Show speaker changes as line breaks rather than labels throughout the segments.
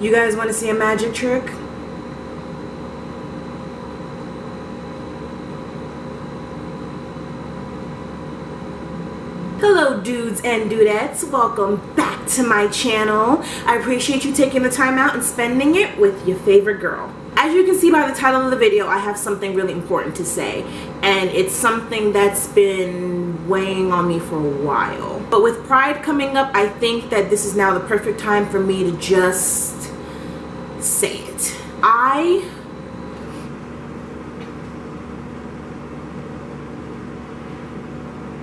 You guys want to see a magic trick? Hello dudes and dudettes, welcome back to my channel. I appreciate you taking the time out and spending it with your favorite girl. As you can see by the title of the video, I have something really important to say, and it's something that's been weighing on me for a while. But with Pride coming up, I think that this is now the perfect time for me to just say it. I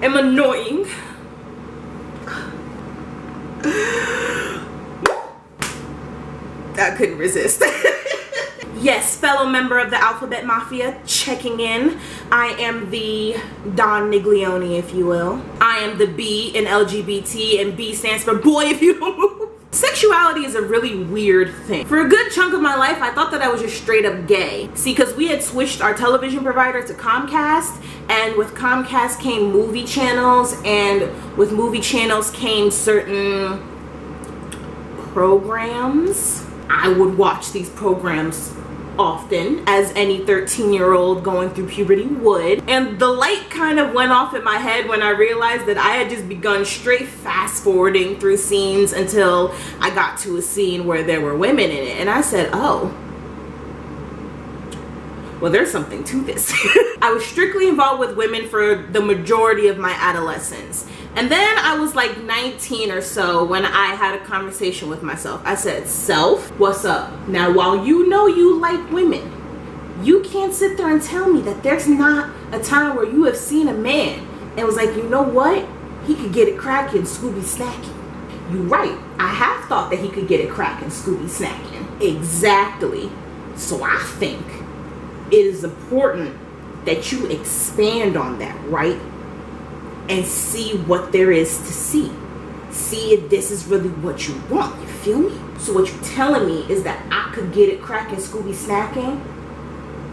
am annoying. I couldn't resist. Yes, fellow member of the Alphabet Mafia, checking in. I am the Don Niglione, if you will. I am the B in LGBT, and B stands for boy if you don't move. Sexuality is a really weird thing. For a good chunk of my life, I thought that I was just straight up gay. See, because we had switched our television provider to Comcast, and with Comcast came movie channels, and with movie channels came certain programs. I would watch these programs often, as any 13-year-old going through puberty would, and the light kind of went off in my head when I realized that I had just begun straight fast forwarding through scenes until I got to a scene where there were women in it, and I said, oh, well, there's something to this. I was strictly involved with women for the majority of my adolescence. And then I was like 19 or so when I had a conversation with myself. I said, self, what's up? Now, while you know you like women, you can't sit there and tell me that there's not a time where you have seen a man and was like, you know what? He could get it cracking, Scooby snacking. You're right. I have thought that he could get it cracking, Scooby snacking. Exactly. So I think it is important that you expand on that, right? And see what there is to see. See if this is really what you want, you feel me? So what you're telling me is that I could get it cracking, Scooby snacking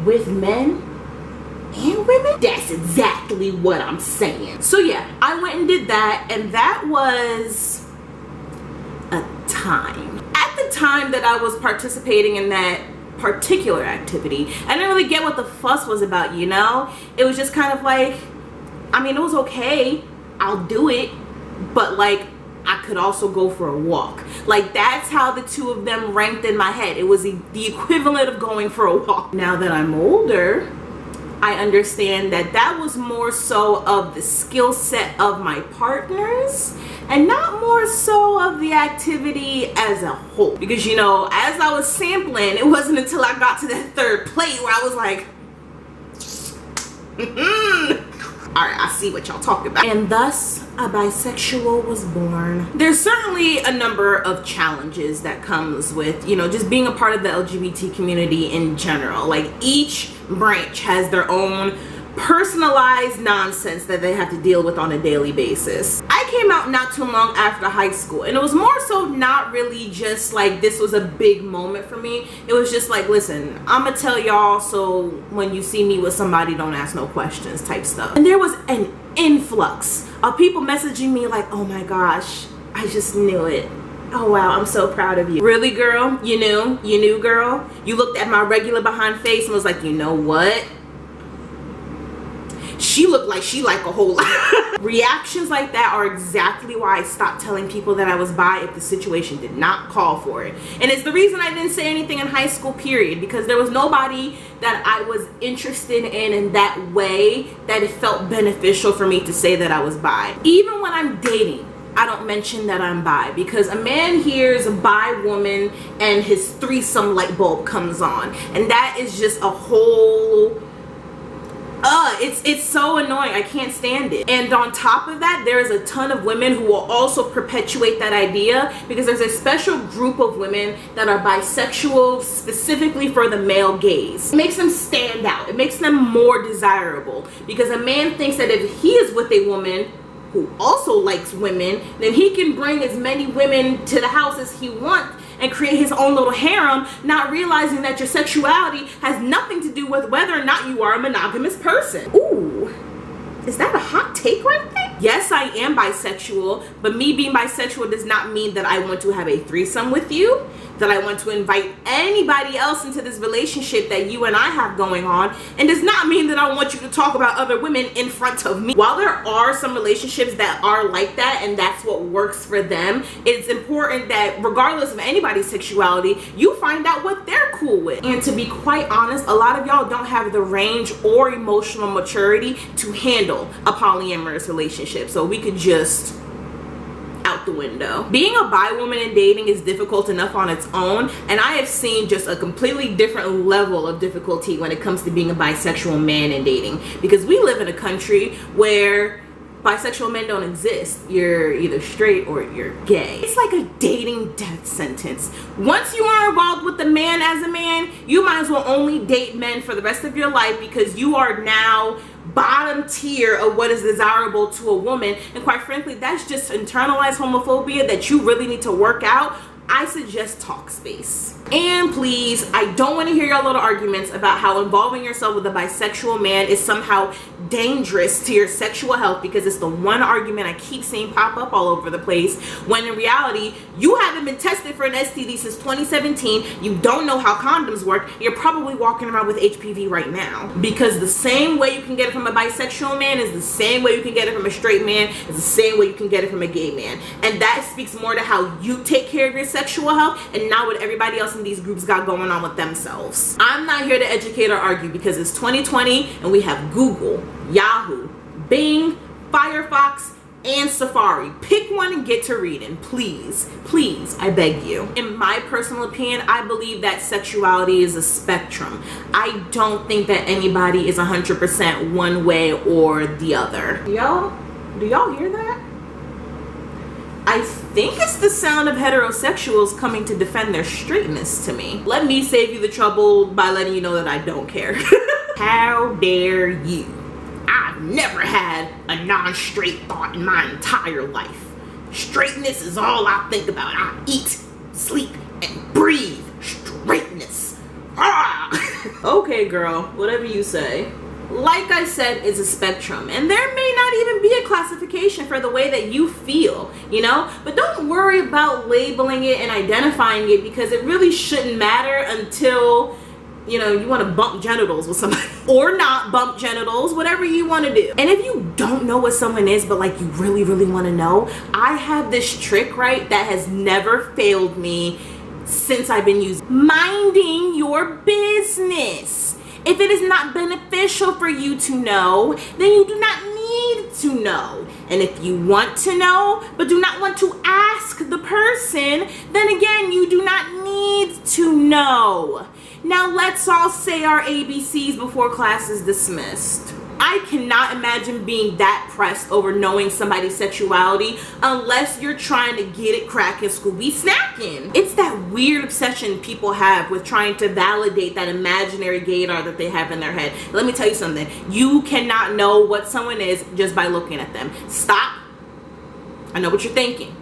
with men and women? That's exactly what I'm saying. So yeah, I went and did that, and that was a time. At the time that I was participating in that particular activity, I didn't really get what the fuss was about, you know? It was just kind of like, I mean, it was okay, I'll do it, but like, I could also go for a walk. Like, that's how the two of them ranked in my head. It was the equivalent of going for a walk. Now that I'm older, I understand that that was more so of the skill set of my partners and not more so of the activity as a whole. Because, you know, as I was sampling, it wasn't until I got to that third plate where I was like, alright, I see what y'all talking about. And thus, a bisexual was born. There's certainly a number of challenges that comes with, you know, just being a part of the LGBT community in general. Like, each branch has their own personalized nonsense that they have to deal with on a daily basis. I came out not too long after high school, and it was more so not really just like this was a big moment for me. It was just like, listen, I'm gonna tell y'all so when you see me with somebody, don't ask no questions type stuff. And there was an influx of people messaging me like, oh my gosh, I just knew it. Oh wow, I'm so proud of you. Really, girl? You knew, girl? You looked at my regular behind face and was like, you know what? She looked like she liked a whole lot. Reactions like that are exactly why I stopped telling people that I was bi if the situation did not call for it. And it's the reason I didn't say anything in high school, period, because there was nobody that I was interested in that way that it felt beneficial for me to say that I was bi. Even when I'm dating, I don't mention that I'm bi, because a man hears a bi woman and his threesome light bulb comes on, and that is just a whole it's so annoying. I can't stand it. And on top of that, there is a ton of women who will also perpetuate that idea, because there's a special group of women that are bisexual specifically for the male gaze. It makes them stand out. It makes them more desirable, because a man thinks that if he is with a woman who also likes women, then he can bring as many women to the house as he wants and create his own little harem, not realizing that your sexuality has nothing to do with whether or not you are a monogamous person. Ooh, is that a hot take right there? Yes, I am bisexual, but me being bisexual does not mean that I want to have a threesome with you. that I want to invite anybody else into this relationship that you and I have going on, and does not mean that I want you to talk about other women in front of me. While there are some relationships that are like that and that's what works for them, it's important that regardless of anybody's sexuality, you find out what they're cool with. And to be quite honest, a lot of y'all don't have the range or emotional maturity to handle a polyamorous relationship, so we could just out the window. Being a bi woman in dating is difficult enough on its own, and I have seen just a completely different level of difficulty when it comes to being a bisexual man in dating, because we live in a country where bisexual men don't exist. You're either straight or you're gay. It's like a dating death sentence. Once you are involved with the man as a man, you might as well only date men for the rest of your life, because you are now bottom tier of what is desirable to a woman. And quite frankly, that's just internalized homophobia that you really need to work out. I suggest Talkspace. And please, I don't want to hear your little arguments about how involving yourself with a bisexual man is somehow dangerous to your sexual health, because it's the one argument I keep seeing pop up all over the place, when in reality, you haven't been tested for an STD since 2017, you don't know how condoms work, you're probably walking around with HPV right now. Because the same way you can get it from a bisexual man is the same way you can get it from a straight man, is the same way you can get it from a gay man. And that speaks more to how you take care of your sexual health and not what everybody else in these groups got going on with themselves. I'm not here to educate or argue, because it's 2020 and we have Google, Yahoo, Bing, Firefox, and Safari. Pick one and get to reading, please. Please, I beg you. In my personal opinion, I believe that sexuality is a spectrum. I don't think that anybody is 100% one way or the other. Do y'all hear that? I think it's the sound of heterosexuals coming to defend their straightness to me. Let me save you the trouble by letting you know that I don't care. How dare you? I've never had a non-straight thought in my entire life. Straightness is all I think about. I eat, sleep, and breathe straightness. Ah! Okay, girl, whatever you say. Like I said, it's a spectrum, and there may not even be a classification for the way that you feel, you know? But don't worry about labeling it and identifying it, because it really shouldn't matter until, you know, you want to bump genitals with somebody. Or not bump genitals, whatever you want to do. And if you don't know what someone is, but like you really, really want to know, I have this trick, right, that has never failed me since I've been using minding your business. If it is not beneficial for you to know, then you do not need to know. And if you want to know, but do not want to ask the person, then again, you do not need to know. Now let's all say our ABCs before class is dismissed. I cannot imagine being that pressed over knowing somebody's sexuality unless you're trying to get it cracking, Scooby snacking. It's that weird obsession people have with trying to validate that imaginary gaydar that they have in their head. Let me tell you something. You cannot know what someone is just by looking at them. Stop. I know what you're thinking.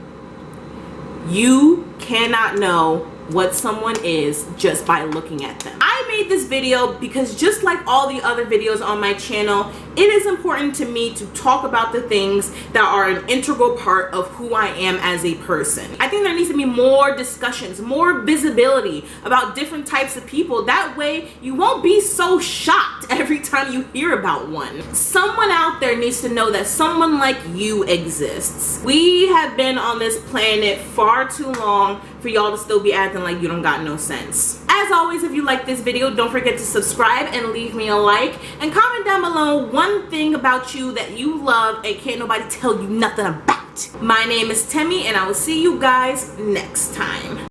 You cannot know what someone is just by looking at them. I made this video because just like all the other videos on my channel, it is important to me to talk about the things that are an integral part of who I am as a person. I think there needs to be more discussions, more visibility about different types of people. That way you won't be so shocked every time you hear about one. Someone out there needs to know that someone like you exists. We have been on this planet far too long for y'all to still be acting like you don't got no sense. As always, if you like this video, don't forget to subscribe and leave me a like, and comment down below one thing about you that you love and can't nobody tell you nothing about. My name is Temi, and I will see you guys next time.